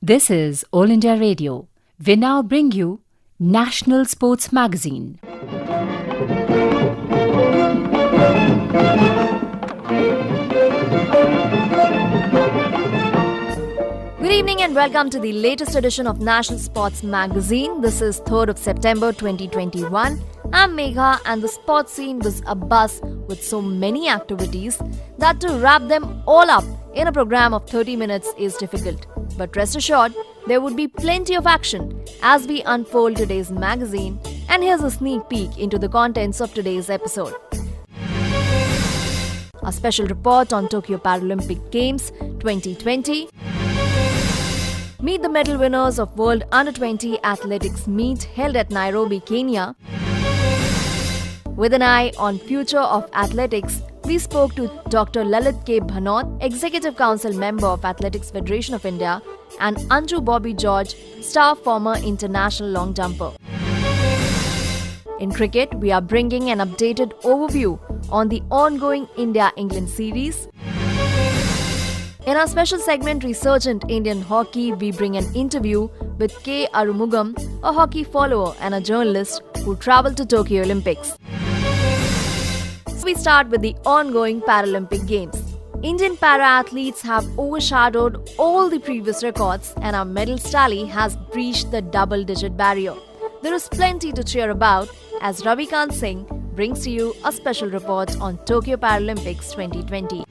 This is All India Radio. We now bring you National Sports Magazine. Good evening and welcome to the latest edition of National Sports Magazine. This is 3rd of September 2021. I'm Megha and the sports scene was abuzz with so many activities that to wrap them all up in a program of 30 minutes is difficult. But rest assured, there would be plenty of action as we unfold today's magazine, and here's a sneak peek into the contents of today's episode. A special report on Tokyo Paralympic Games 2020. Meet the medal winners of World U20 Athletics Meet held at Nairobi, Kenya. With an eye on future of athletics, we spoke to Dr. Lalit K Bhanot, Executive Council Member of Athletics Federation of India, and Anju Bobby George, star former international long jumper. In cricket, we are bringing an updated overview on the ongoing India-England series. In our special segment Resurgent Indian Hockey, we bring an interview with K. Arumugam, a hockey follower and a journalist who travelled to Tokyo Olympics. We start with the ongoing Paralympic Games. Indian para-athletes have overshadowed all the previous records and our medal tally has breached the double-digit barrier. There is plenty to cheer about as Ravikant Singh brings to you a special report on Tokyo Paralympics 2020.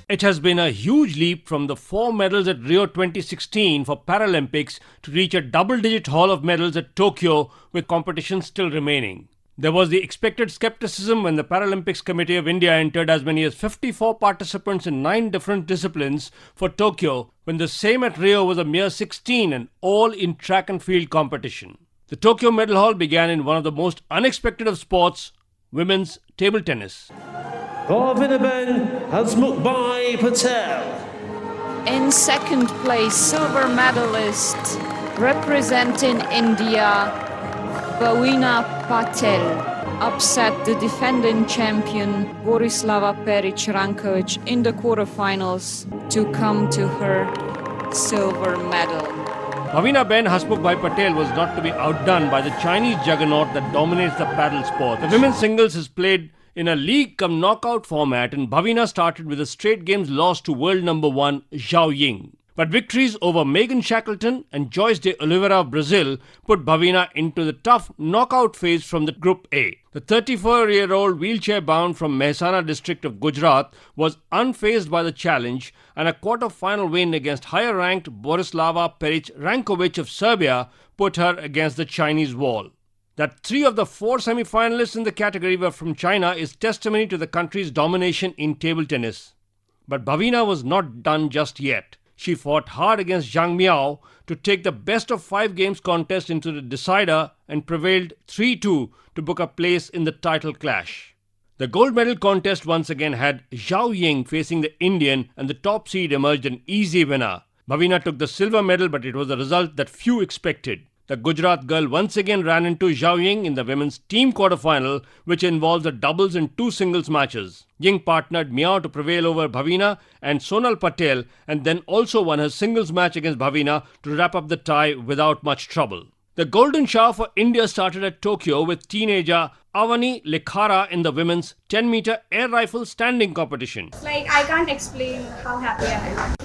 It has been a huge leap from the 4 medals at Rio 2016 for Paralympics to reach a double-digit haul of medals at Tokyo with competition still remaining. There was the expected skepticism when the Paralympics Committee of India entered as many as 54 participants in 9 different disciplines for Tokyo, when the same at Rio was a mere 16 and all in track and field competition. The Tokyo medal haul began in one of the most unexpected of sports, women's table tennis. Arumugam A Patel. In second place, silver medalist representing India, Bhavina Patel upset the defending champion Borislava Peric-Rankovic in the quarterfinals to come to her silver medal. Bhavina Ben Hasmukh Patel was not to be outdone by the Chinese juggernaut that dominates the paddle sport. The women's singles is played in a league-cum-knockout format, and Bhavina started with a straight games loss to world number 1 Zhao Ying. But victories over Megan Shackleton and Joyce de Oliveira of Brazil put Bhavina into the tough knockout phase from the Group A. The 34-year-old wheelchair-bound from Mehsana district of Gujarat was unfazed by the challenge, and a quarter-final win against higher-ranked Borislava Peric-Rankovic of Serbia put her against the Chinese wall. That 3 of the 4 semi-finalists in the category were from China is testimony to the country's domination in table tennis. But Bhavina was not done just yet. She fought hard against Zhang Miao to take the best of 5 games contest into the decider and prevailed 3-2 to book a place in the title clash. The gold medal contest once again had Zhao Ying facing the Indian, and the top seed emerged an easy winner. Bhavina took the silver medal, but it was a result that few expected. The Gujarat girl once again ran into Zhao Ying in the women's team quarterfinal, which involves a doubles and 2 singles matches. Ying partnered Miao to prevail over Bhavina and Sonal Patel, and then also won her singles match against Bhavina to wrap up the tie without much trouble. The golden shower for India started at Tokyo with teenager Avani Lekhara in the women's 10-meter air rifle standing competition. I can't explain how happy I am.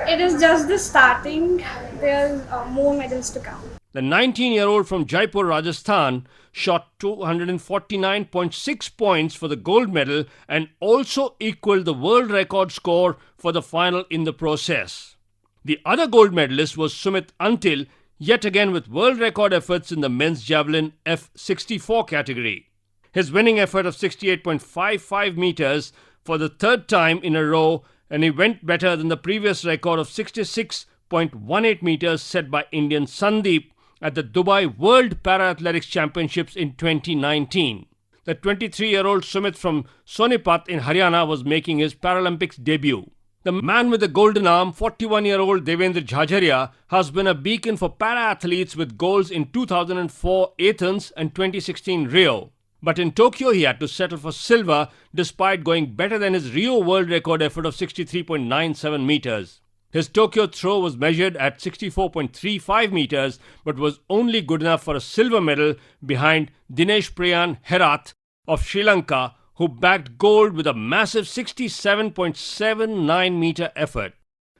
It is just the starting. There's more medals to come. The 19-year-old from Jaipur, Rajasthan, shot 249.6 points for the gold medal and also equaled the world record score for the final in the process. The other gold medalist was Sumit Antil, yet again with world record efforts in the men's javelin F64 category. His winning effort of 68.55 meters for the 3rd time in a row, and he went better than the previous record of 66.18 meters set by Indian Sandeep at the Dubai World Para-Athletics Championships in 2019. The 23-year-old Sumit from Sonipat in Haryana was making his Paralympics debut. The man with the golden arm, 41-year-old Devendra Jhajharia, has been a beacon for para-athletes with goals in 2004 Athens and 2016 Rio. But in Tokyo, he had to settle for silver despite going better than his Rio world record effort of 63.97 meters. His Tokyo throw was measured at 64.35 meters but was only good enough for a silver medal behind Dinesh Priyan Herath of Sri Lanka, who bagged gold with a massive 67.79 meter effort.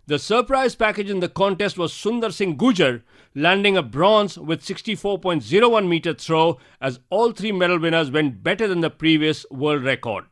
The surprise package in the contest was Sundar Singh Gujar, landing a bronze with 64.01 meter throw, as all three medal winners went better than the previous world record.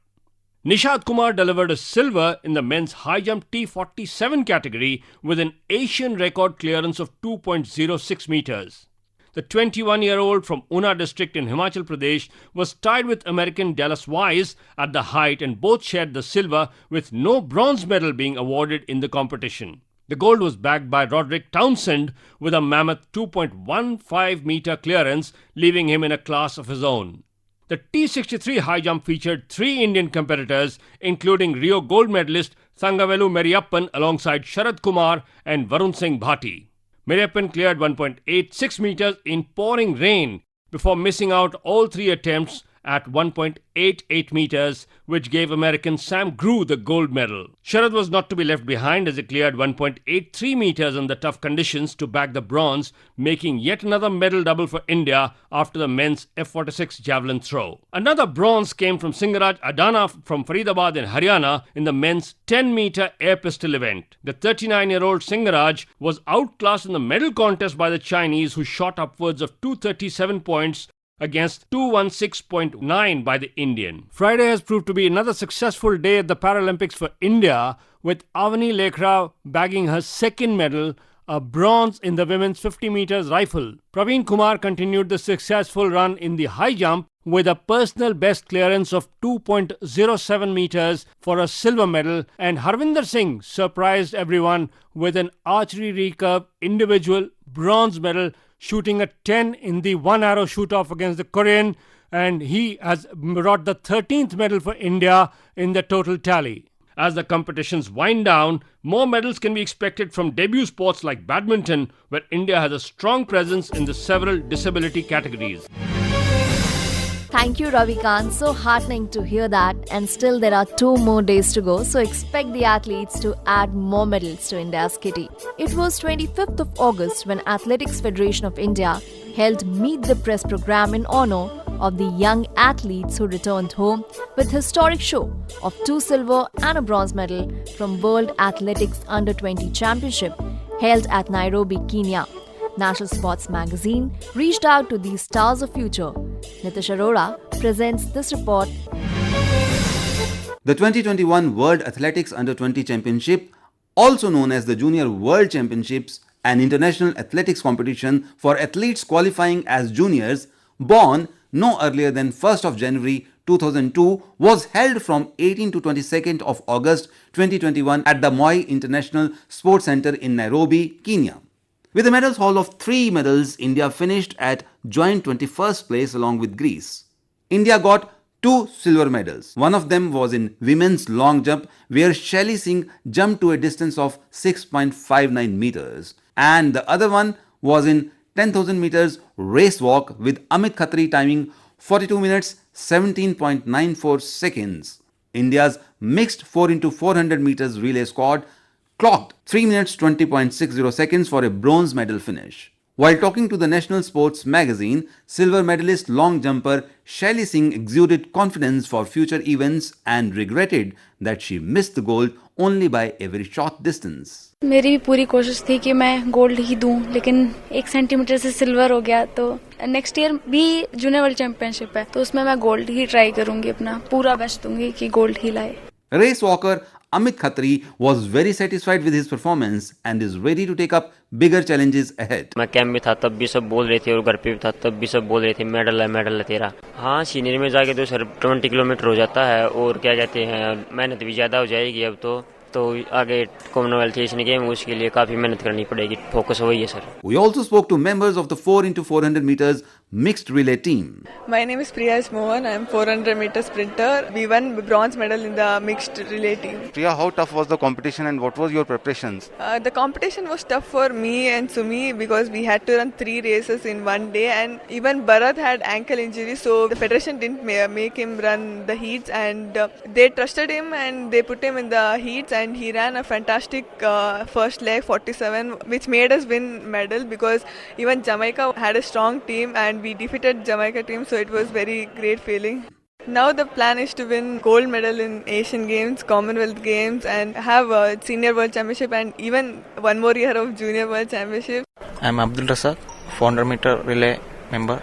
Nishad Kumar delivered a silver in the men's high jump T47 category with an Asian record clearance of 2.06 meters. The 21-year-old from Una district in Himachal Pradesh was tied with American Dallas Wise at the height, and both shared the silver, with no bronze medal being awarded in the competition. The gold was bagged by Roderick Townsend with a mammoth 2.15 meter clearance, leaving him in a class of his own. The T63 high jump featured three Indian competitors, including Rio gold medalist Thangavelu Meriyappan alongside Sharad Kumar and Varun Singh Bhati. Meriyappan cleared 1.86 meters in pouring rain before missing out all three attempts at 1.88 meters, which gave American Sam Grew the gold medal. Sharad was not to be left behind, as he cleared 1.83 meters in the tough conditions to bag the bronze, making yet another medal double for India after the men's F46 javelin throw. Another bronze came from Singaraj Adana from Faridabad in Haryana in the men's 10-meter air pistol event. The 39-year-old Singaraj was outclassed in the medal contest by the Chinese, who shot upwards of 237 points against 216.9 by the Indian. Friday has proved to be another successful day at the Paralympics for India, with Avani Lekhra bagging her second medal, a bronze in the women's 50 meters rifle. Praveen Kumar continued the successful run in the high jump with a personal best clearance of 2.07 meters for a silver medal, and Harvinder Singh surprised everyone with an archery recurve individual bronze medal, shooting a 10 in the one-arrow shoot-off against the Korean, and he has brought the 13th medal for India in the total tally. As the competitions wind down, more medals can be expected from debut sports like badminton, where India has a strong presence in the several disability categories. Thank you, Ravikant. So heartening to hear that. And still there are 2 more days to go, so expect the athletes to add more medals to India's kitty. It was 25th of August when Athletics Federation of India held Meet the Press program in honor of the young athletes who returned home with historic show of 2 silver and a bronze medal from World Athletics Under-20 Championship held at Nairobi, Kenya. National Sports Magazine reached out to these stars of future. Nitish Arora presents this report. The 2021 World Athletics Under-20 Championship, also known as the Junior World Championships, an international athletics competition for athletes qualifying as juniors, born no earlier than 1st of January 2002, was held from 18 to 22nd of August 2021 at the Moi International Sports Centre in Nairobi, Kenya. With a medals haul of 3 medals, India finished at joint 21st place along with Greece. India got 2 silver medals. One of them was in women's long jump, where Shelly Singh jumped to a distance of 6.59 meters. And the other one was in 10,000 meters race walk, with Amit Khatri timing 42 minutes 17.94 seconds. India's mixed 4x400 meters relay squad clocked 3 minutes 20.60 seconds for a bronze medal finish. While talking to the National Sports Magazine, silver medalist long jumper Shelly Singh exuded confidence for future events and regretted that she missed the gold only by a very short distance. मेरी भी पूरी कोशिश थी कि मैं gold ही दूं, लेकिन 1 centimetre से सिल्वर हो गया। तो नेक्स्ट ईयर भी जूनियर वर्ल्ड चैंपियनशिप है, तो उसमें मैं गोल्ड ही ट्राई करूंगी, अपना पूरा बेस्ट दूंगी कि गोल्ड ही लाए। Race walker Amit Khatri was very satisfied with his performance and is ready to take up bigger challenges ahead. मैं कैंप में था तब भी सब बोल रहे थे और घर पे भी था तब भी सब बोल रहे थे मेडल है तेरा। हाँ, सीनियर में जाके तो सर 20 किलोमीटर हो जाता है और क्या कहते हैं मेहनत भी ज़्यादा हो जाएगी अब तो आगे कॉमनवेल्थ एशियन गेम उसके लिए काफ़ी मेहनत करनी पड़ेगी, फोकस वही है sir. We also spoke to members of the 4x400 meters mixed relay team. My name is Priya Mohan. I am 400 meter sprinter. We won bronze medal in the mixed relay team. Priya, how tough was the competition and what was your preparations? The competition was tough for me and Sumi because we had to run 3 races in one day, and even Bharat had ankle injury, so the federation didn't make him run the heats, and they trusted him and they put him in the heats, and he ran a fantastic first leg 47, which made us win medal because even Jamaica had a strong team and we defeated Jamaica team, so it was very great feeling. Now the plan is to win gold medal in Asian Games, Commonwealth Games, and have a Senior World Championship and even one more year of Junior World Championship. I'm Abdul Rasaq, 400 meter relay member.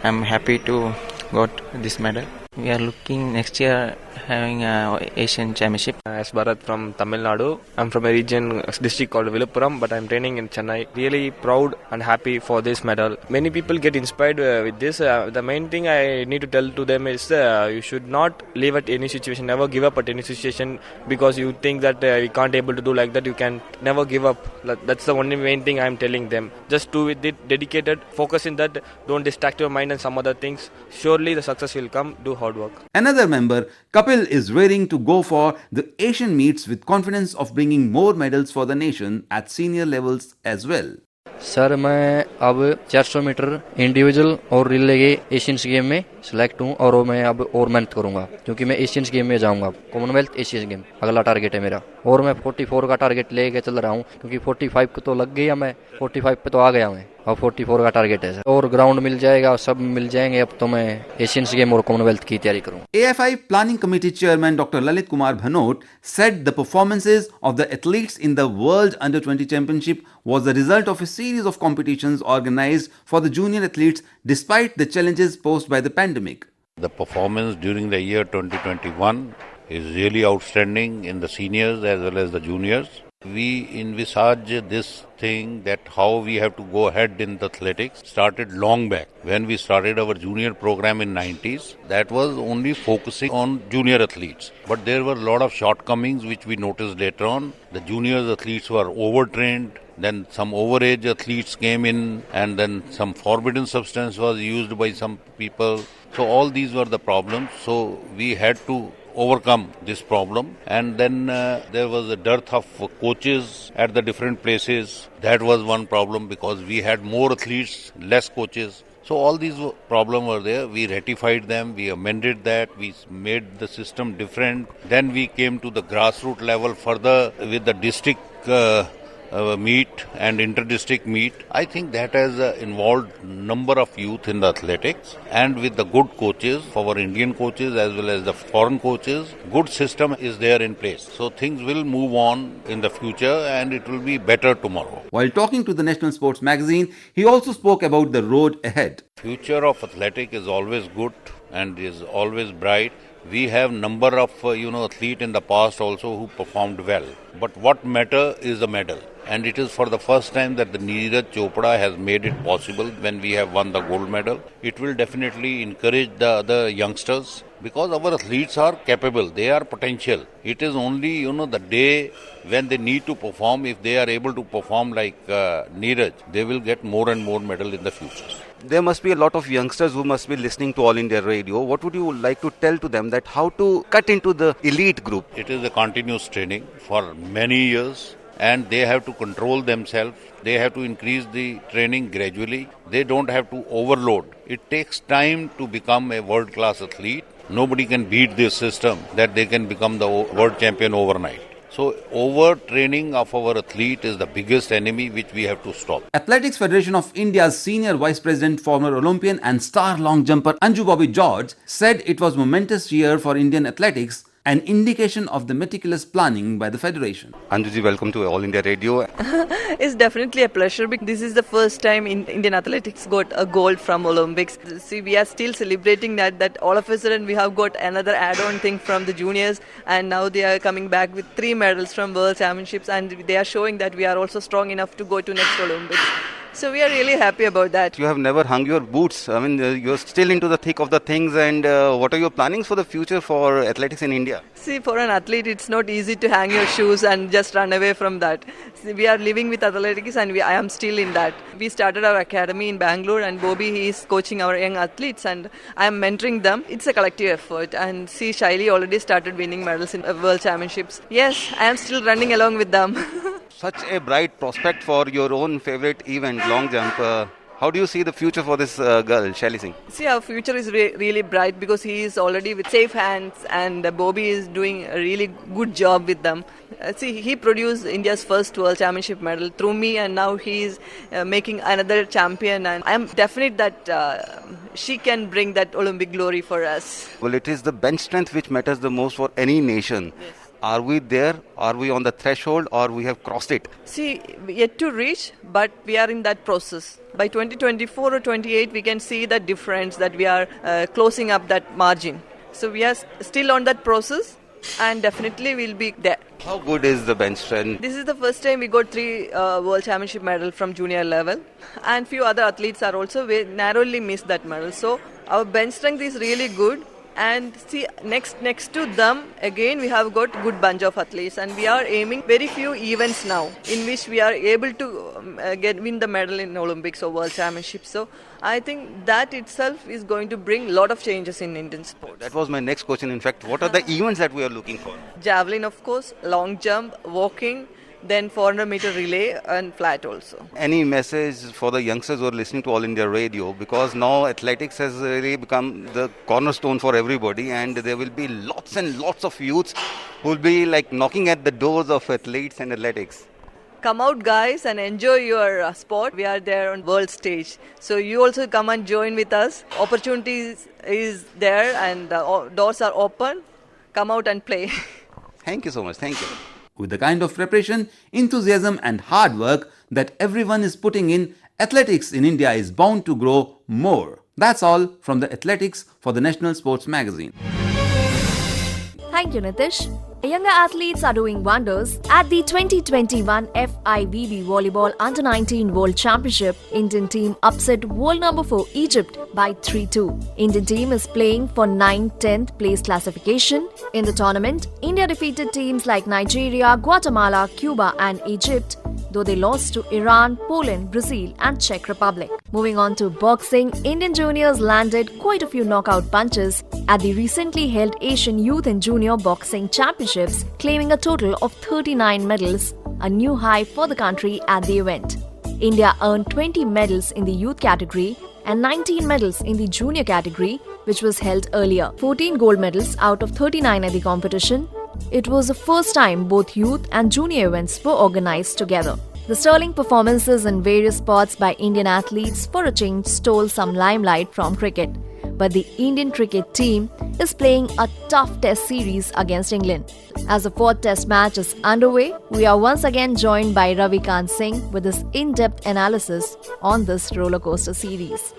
I'm happy to got this medal. We are looking next year having a Asian Championship. As Bharat from Tamil Nadu, I'm from a district called Viluppuram, but I'm training in Chennai. Really proud and happy for this medal. Many people get inspired with this. The main thing I need to tell to them is you should not leave at any situation, never give up at any situation because you think that you can't able to do like that. You can never give up. That's the only main thing I'm telling them. Just do with it, dedicated, focus in that. Don't distract your mind and some other things. Surely the success will come. Do hard work. Another member, Kapil, is raring to go for the Asian meets with confidence of bringing more medals for the nation at senior levels as well. Sir मैं अब 400 metre individual और relay के Asians game में select हूँ और मैं अब और मेहनत करूँगा क्योंकि मैं एशियंस गेम में जाऊँगा. कॉमनवेल्थ एशियन गेम अगला टारगेट है मेरा और मैं 44 का टारगेट लेके चल रहा हूँ क्योंकि 45 को तो लग गया, मैं 45 पे तो आ गया मैं, अब 44 का टारगेट है सर. और ग्राउंड मिल जाएगा, सब मिल जाएंगे, अब तो मैं एशियंस गेम और कॉमनवेल्थ की तैयारी करूँगा. AFI Planning Committee Chairman Dr. Lalit K Bhanot said the performances of the athletes in the World U20 Championship was the result of a series of competitions organized for the junior athletes despite the challenges posed by the pandemic. The performance during the year 2021 is really outstanding in the seniors as well as the juniors. We envisage this thing that how we have to go ahead in the athletics started long back. When we started our junior program in 90s, that was only focusing on junior athletes. But there were a lot of shortcomings which we noticed later on. The junior athletes were overtrained. Then some overage athletes came in, and then some forbidden substance was used by some people. So all these were the problems. So we had to overcome this problem, and then there was a dearth of coaches at the different places. That was one problem because we had more athletes, less coaches. So all these problems were there. We rectified them, we amended that, we made the system different. Then we came to the grassroots level further with the district meet and inter-district meet. I think that has involved number of youth in the athletics, and with the good coaches, for our Indian coaches as well as the foreign coaches, good system is there in place. So things will move on in the future and it will be better tomorrow. While talking to the National Sports Magazine, he also spoke about the road ahead. Future of athletics is always good and is always bright. We have number of athlete in the past also who performed well. But what matter is the medal. And it is for the first time that the Neeraj Chopra has made it possible when we have won the gold medal. It will definitely encourage the other youngsters because our athletes are capable, they are potential. It is only, the day when they need to perform, if they are able to perform like Neeraj, they will get more and more medal in the future. There must be a lot of youngsters who must be listening to All India Radio. What would you like to tell to them that how to cut into the elite group? It is a continuous training for many years. And they have to control themselves. They have to increase the training gradually. They don't have to overload. It takes time to become a world-class athlete. Nobody can beat this system that they can become the world champion overnight. So overtraining of our athlete is the biggest enemy which we have to stop. Athletics Federation of India's Senior Vice President, former Olympian and star long jumper Anju Bobby George said it was a momentous year for Indian athletics, an indication of the meticulous planning by the Federation. Anjuji, welcome to All India Radio. It's definitely a pleasure because this is the first time Indian athletics got a gold from Olympics. See, we are still celebrating that all of a sudden we have got another add-on thing from the juniors, and now they are coming back with 3 medals from World Championships, and they are showing that we are also strong enough to go to next Olympics. So we are really happy about that. You have never hung your boots. I mean, you're still into the thick of the things. And what are your plannings for the future for athletics in India? See, for an athlete, it's not easy to hang your shoes and just run away from that. See, we are living with athletics, and I am still in that. We started our academy in Bangalore, and Bobby, he is coaching our young athletes, and I am mentoring them. It's a collective effort. And see, Shaili already started winning medals in World Championships. Yes, I am still running along with them. Such a bright prospect for your own favorite event, long jump. How do you see the future for this girl, Shaili Singh? See, our future is really bright because he is already with safe hands, and Bobby is doing a really good job with them. See, he produced India's first World Championship medal through me, and now he is making another champion, and I am definite that she can bring that Olympic glory for us. Well, it is the bench strength which matters the most for any nation. Yes. Are we there? Are we on the threshold, or we have crossed it? See, yet to reach, but we are in that process. By 2024 or 28, we can see the difference that we are closing up that margin. So we are still on that process, and definitely we'll be there. How good is the bench strength? This is the first time we got 3 World Championship medals from junior level, and few other athletes are also narrowly missed that medal. So our bench strength is really good. And see, next to them, again, we have got good bunch of athletes, and we are aiming very few events now in which we are able to win the medal in Olympics or World Championships. So I think that itself is going to bring a lot of changes in Indian sport. That was my next question. In fact, what are the events that we are looking for? Javelin, of course, long jump, walking, then 400-meter relay and flat also. Any message for the youngsters who are listening to All India Radio? Because now athletics has really become the cornerstone for everybody, and there will be lots and lots of youths who will be like knocking at the doors of athletes and athletics. Come out, guys, and enjoy your sport. We are there on world stage. So you also come and join with us. Opportunities is there, and doors are open. Come out and play. Thank you so much. Thank you. With the kind of preparation, enthusiasm and hard work that everyone is putting in, athletics in India is bound to grow more. That's all from the Athletics for the National Sports Magazine. Thank you, Nitish. Younger athletes are doing wonders. At the 2021 FIVB Volleyball Under-19 World Championship, Indian team upset world number 4 Egypt by 3-2. Indian team is playing for 9th-10th place classification. In the tournament, India defeated teams like Nigeria, Guatemala, Cuba and Egypt, though they lost to Iran, Poland, Brazil and Czech Republic. Moving on to boxing, Indian juniors landed quite a few knockout punches at the recently held Asian Youth and Junior Boxing Championships, claiming a total of 39 medals, a new high for the country at the event. India earned 20 medals in the youth category and 19 medals in the junior category, which was held earlier. 14 gold medals out of 39 at the competition. It was the first time both youth and junior events were organized together. The sterling performances in various sports by Indian athletes for a change stole some limelight from cricket. But the Indian cricket team is playing a tough test series against England. As the 4th test match is underway, we are once again joined by Ravikant Singh with his in-depth analysis on this rollercoaster series.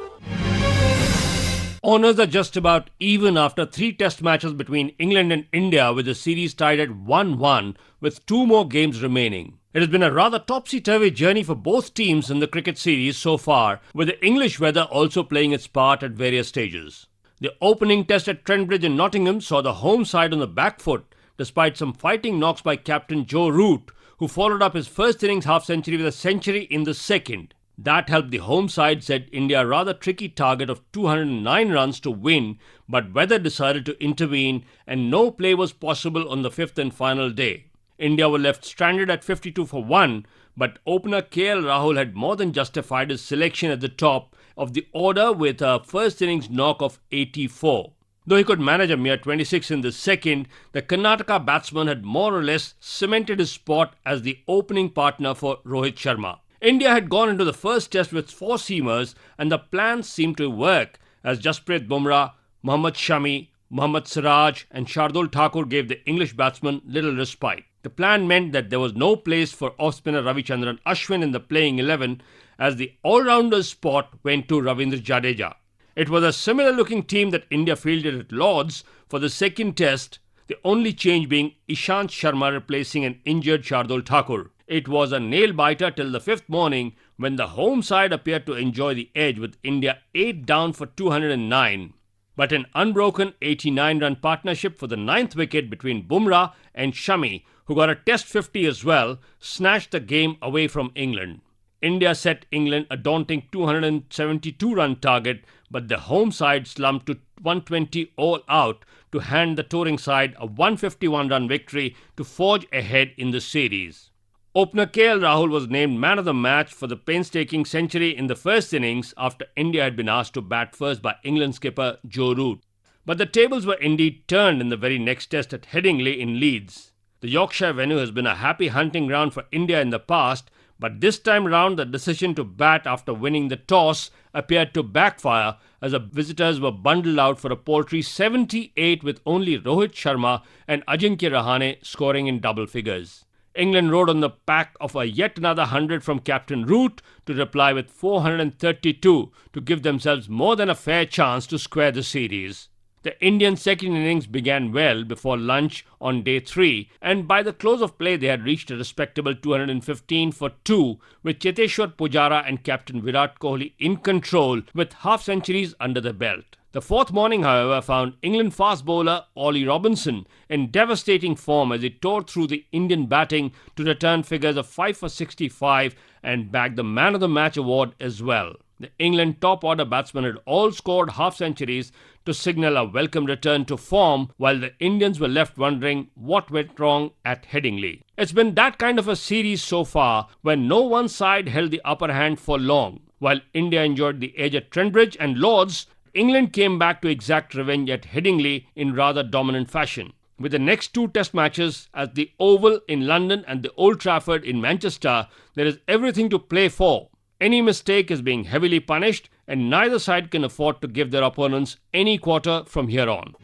Honours are just about even after 3 test matches between England and India, with the series tied at 1-1 with 2 more games remaining. It has been a rather topsy-turvy journey for both teams in the cricket series so far, with the English weather also playing its part at various stages. The opening test at Trent Bridge in Nottingham saw the home side on the back foot, despite some fighting knocks by captain Joe Root, who followed up his first innings half-century with a century in the second. That helped the home side set India a rather tricky target of 209 runs to win, but weather decided to intervene and no play was possible on the 5th and final day. India were left stranded at 52 for 1, but opener KL Rahul had more than justified his selection at the top of the order with a first innings knock of 84. Though he could manage a mere 26 in the second, the Karnataka batsman had more or less cemented his spot as the opening partner for Rohit Sharma. India had gone into the first test with 4 seamers, and the plan seemed to work as Jasprit Bumrah, Mohammad Shami, Mohammad Siraj and Shardul Thakur gave the English batsmen little respite. The plan meant that there was no place for off-spinner Ravichandran Ashwin in the playing 11 as the all-rounder's spot went to Ravindra Jadeja. It was a similar-looking team that India fielded at Lord's for the second test, the only change being Ishant Sharma replacing an injured Shardul Thakur. It was a nail-biter till the 5th morning when the home side appeared to enjoy the edge with India 8 down for 209. But an unbroken 89-run partnership for the 9th wicket between Bumrah and Shami, who got a test 50 as well, snatched the game away from England. India set England a daunting 272-run target, but the home side slumped to 120 all out to hand the touring side a 151-run victory to forge ahead in the series. Opener KL Rahul was named man of the match for the painstaking century in the first innings after India had been asked to bat first by England skipper Joe Root. But the tables were indeed turned in the very next test at Headingley in Leeds. The Yorkshire venue has been a happy hunting ground for India in the past, but this time round the decision to bat after winning the toss appeared to backfire as the visitors were bundled out for a paltry 78 with only Rohit Sharma and Ajinkya Rahane scoring in double figures. England rode on the back of a yet another 100 from Captain Root to reply with 432 to give themselves more than a fair chance to square the series. The Indian second innings began well before lunch on day 3, and by the close of play they had reached a respectable 215 for 2 with Cheteshwar Pujara and Captain Virat Kohli in control with half-centuries under the belt. The fourth morning, however, found England fast bowler Ollie Robinson in devastating form as he tore through the Indian batting to return figures of 5 for 65 and bag the Man of the Match award as well. The England top-order batsmen had all scored half-centuries to signal a welcome return to form, while the Indians were left wondering what went wrong at Headingley. It's been that kind of a series so far, where no one side held the upper hand for long. While India enjoyed the edge at Trent Bridge and Lord's, England came back to exact revenge at Headingley in rather dominant fashion. With the next 2 test matches at the Oval in London and the Old Trafford in Manchester, there is everything to play for. Any mistake is being heavily punished, and neither side can afford to give their opponents any quarter from here on.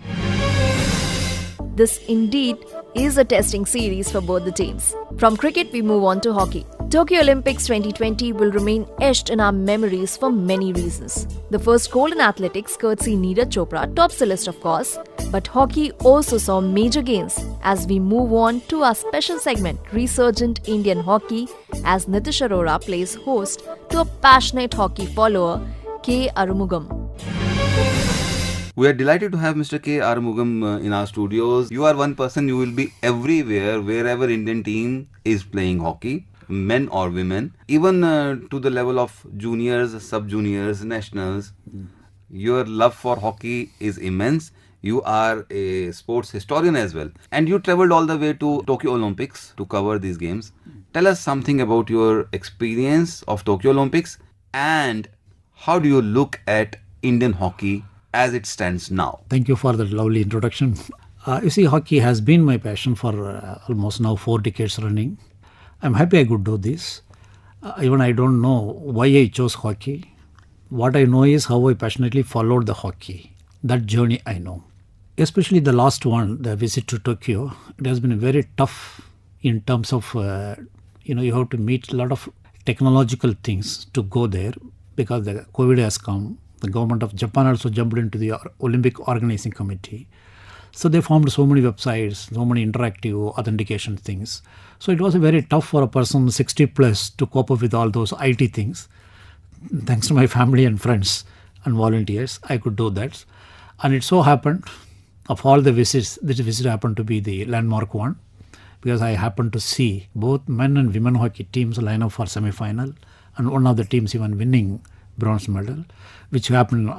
This indeed is a testing series for both the teams. From cricket, we move on to hockey. Tokyo Olympics 2020 will remain etched in our memories for many reasons. The first gold in athletics, courtesy Neeraj Chopra, tops the list of course. But hockey also saw major gains as we move on to our special segment, Resurgent Indian Hockey, as Nitish Arora plays host to a passionate hockey follower, K. Arumugam. We are delighted to have Mr. K. Arumugam in our studios. You are one person, you will be everywhere, wherever Indian team is playing hockey, men or women, even to the level of juniors, sub-juniors, nationals. Your love for hockey is immense. You are a sports historian as well. And you traveled all the way to Tokyo Olympics to cover these games. Tell us something about your experience of Tokyo Olympics and how do you look at Indian hockey as it stands now? Thank you for that lovely introduction. You see, hockey has been my passion for almost now 4 decades running. I'm happy I could do this. Even I don't know why I chose hockey. What I know is how I passionately followed the hockey. That journey I know. Especially the last one, the visit to Tokyo, it has been very tough in terms of, you have to meet a lot of technological things to go there because the COVID has come. The government of Japan also jumped into the Olympic Organizing Committee. So they formed so many websites, so many interactive authentication things. So it was very tough for a person 60 plus to cope up with all those IT things. Thanks to my family and friends and volunteers, I could do that. And it so happened, of all the visits, this visit happened to be the landmark one because I happened to see both men and women hockey teams line up for semi-final and one of the teams even winning bronze medal, which happened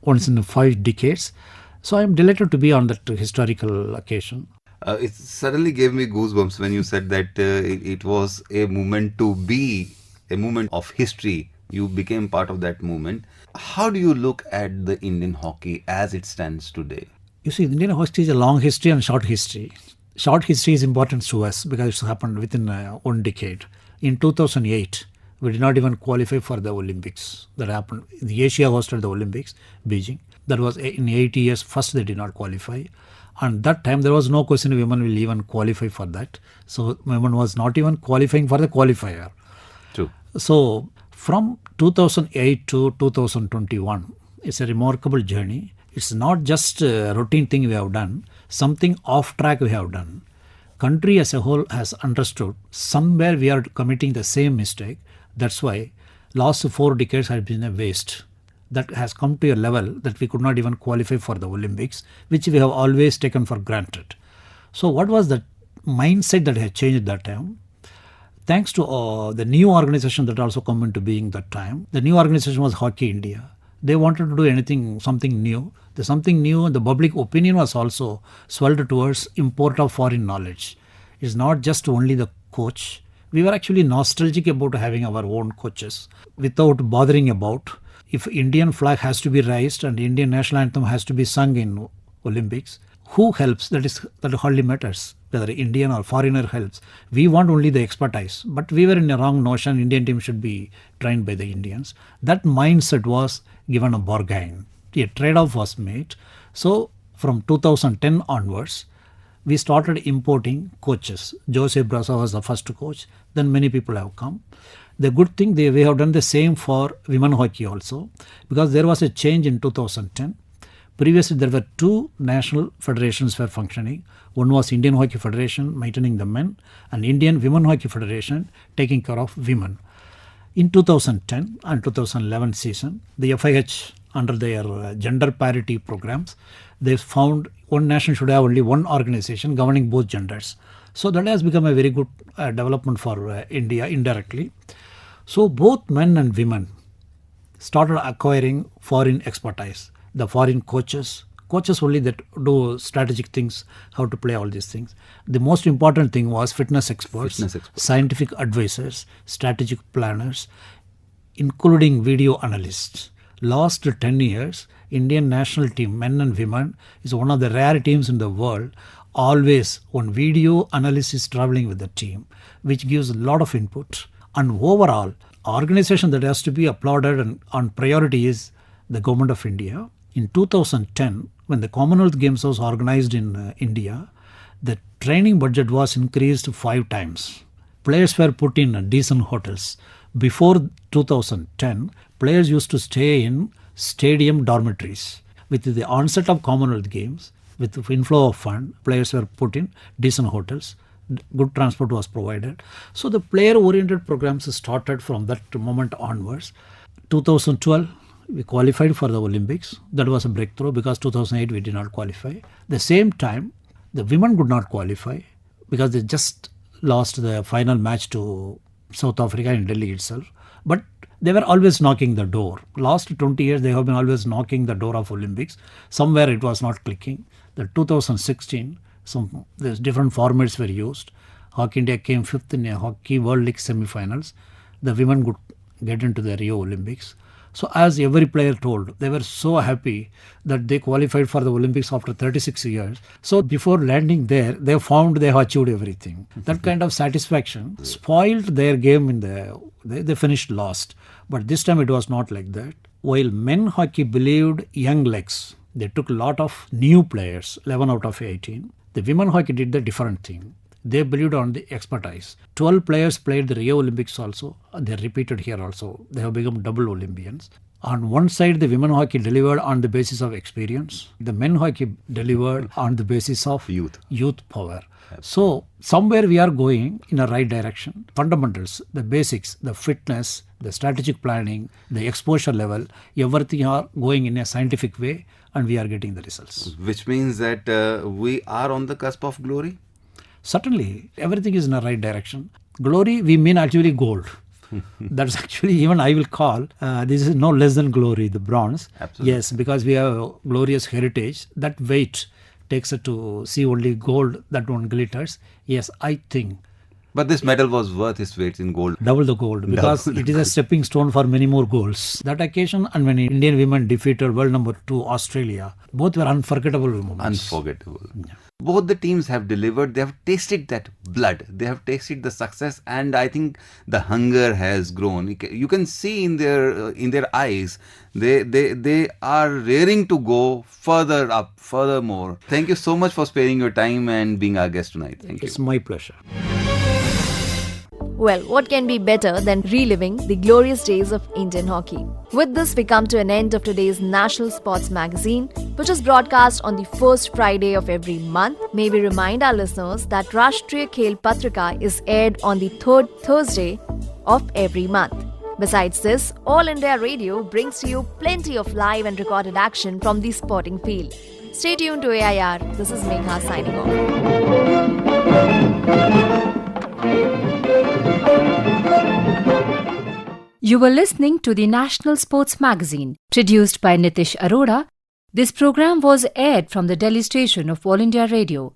once in 5 decades. So I am delighted to be on that historical occasion. It suddenly gave me goosebumps when you said that it was a moment to be, a moment of history. You became part of that movement. How do you look at the Indian hockey as it stands today? You see, Indian hockey is a long history and short history. Short history is important to us because it's happened within 1 decade. In 2008, we did not even qualify for the Olympics. That happened. The Asia hosted the Olympics, Beijing. That was in 80 years, first they did not qualify. And that time there was no question women will even qualify for that. So women was not even qualifying for the qualifier. True. So from 2008 to 2021, it's a remarkable journey. It's not just a routine thing we have done, something off track we have done. Country as a whole has understood somewhere we are committing the same mistake. That's why last 4 decades has been a waste. That has come to a level that we could not even qualify for the Olympics, which we have always taken for granted. So what was the mindset that had changed at that time? Thanks to the new organization that also come into being that time. The new organization was Hockey India. They wanted to do something new. The something new, and the public opinion was also swelled towards import of foreign knowledge. It's not just only the coach. We were actually nostalgic about having our own coaches without bothering about if Indian flag has to be raised and Indian national anthem has to be sung in Olympics. Who helps? That hardly matters. Whether Indian or foreigner helps. We want only the expertise. But we were in a wrong notion. Indian team should be trained by the Indians. That mindset was given a bargain. A trade-off was made. So from 2010 onwards, we started importing coaches. Jose Brasa was the first coach. Then many people have come. The good thing, we have done the same for women hockey also, because there was a change in 2010. Previously, there were 2 national federations were functioning. One was Indian Hockey Federation, maintaining the men, and Indian Women Hockey Federation, taking care of women. In 2010 and 2011 season, the FIH, under their gender parity programs, they found one nation should have only one organization governing both genders. So that has become a very good development for India indirectly. So both men and women started acquiring foreign expertise. The foreign coaches only that do strategic things, how to play all these things. The most important thing was fitness experts, scientific advisors, strategic planners, including video analysts. Last 10 years, Indian national team, men and women, is one of the rare teams in the world. Always one video analyst is traveling with the team, which gives a lot of input. And overall, organization that has to be applauded and on priority is the government of India. In 2010, when the Commonwealth Games was organized in India, the training budget was increased 5 times. Players were put in decent hotels. Before 2010, players used to stay in stadium dormitories. With the onset of Commonwealth Games, with the inflow of fund, players were put in decent hotels. Good transport was provided. So the player-oriented programs started from that moment onwards. 2012, we qualified for the Olympics. That was a breakthrough because 2008 we did not qualify. The same time, the women could not qualify because they just lost the final match to South Africa in Delhi itself. But they were always knocking the door. Last 20 years, they have been always knocking the door of Olympics. Somewhere it was not clicking. The 2016, there's different formats were used. Hockey India came 5th in a Hockey World League semi-finals. The women could get into the Rio Olympics. So as every player told, they were so happy that they qualified for the Olympics after 36 years. So before landing there, they found they have achieved everything. That kind of satisfaction spoiled their game they finished last. But this time it was not like that. While men hockey believed young legs, they took a lot of new players, 11 out of 18. The women hockey did the different thing. They believed on the expertise. 12 players played the Rio Olympics also. They repeated here also. They have become double Olympians. On one side, the women hockey delivered on the basis of experience. The men hockey delivered on the basis of youth power. So somewhere we are going in a right direction. Fundamentals, the basics, the fitness, the strategic planning, the exposure level, everything are going in a scientific way and we are getting the results. Which means that we are on the cusp of glory? Certainly, everything is in the right direction. Glory, we mean actually gold. That's actually, even I will call, this is no less than glory, the bronze. Absolutely. Yes, because we have glorious heritage. That weight takes it to see only gold, that one glitters. Yes, I think. But this medal was worth its weight in gold. Double the gold, because it is a stepping stone for many more goals. That occasion, and when Indian women defeated world number 2 Australia, both were unforgettable moments. Unforgettable. Yeah. Both the teams have delivered. They have tasted that blood. They have tasted the success, and I think the hunger has grown. You can see in their eyes. They are raring to go further up, further more. Thank you so much for sparing your time and being our guest tonight. Thank you. It's my pleasure. Well, what can be better than reliving the glorious days of Indian hockey? With this, we come to an end of today's National Sports Magazine, which is broadcast on the first Friday of every month. May we remind our listeners that Rashtriya Khel Patrika is aired on the third Thursday of every month. Besides this, All India Radio brings to you plenty of live and recorded action from the sporting field. Stay tuned to AIR. This is Megha signing off. You were listening to the National Sports Magazine, produced by Nitish Arora. This program was aired from the Delhi station of All India Radio.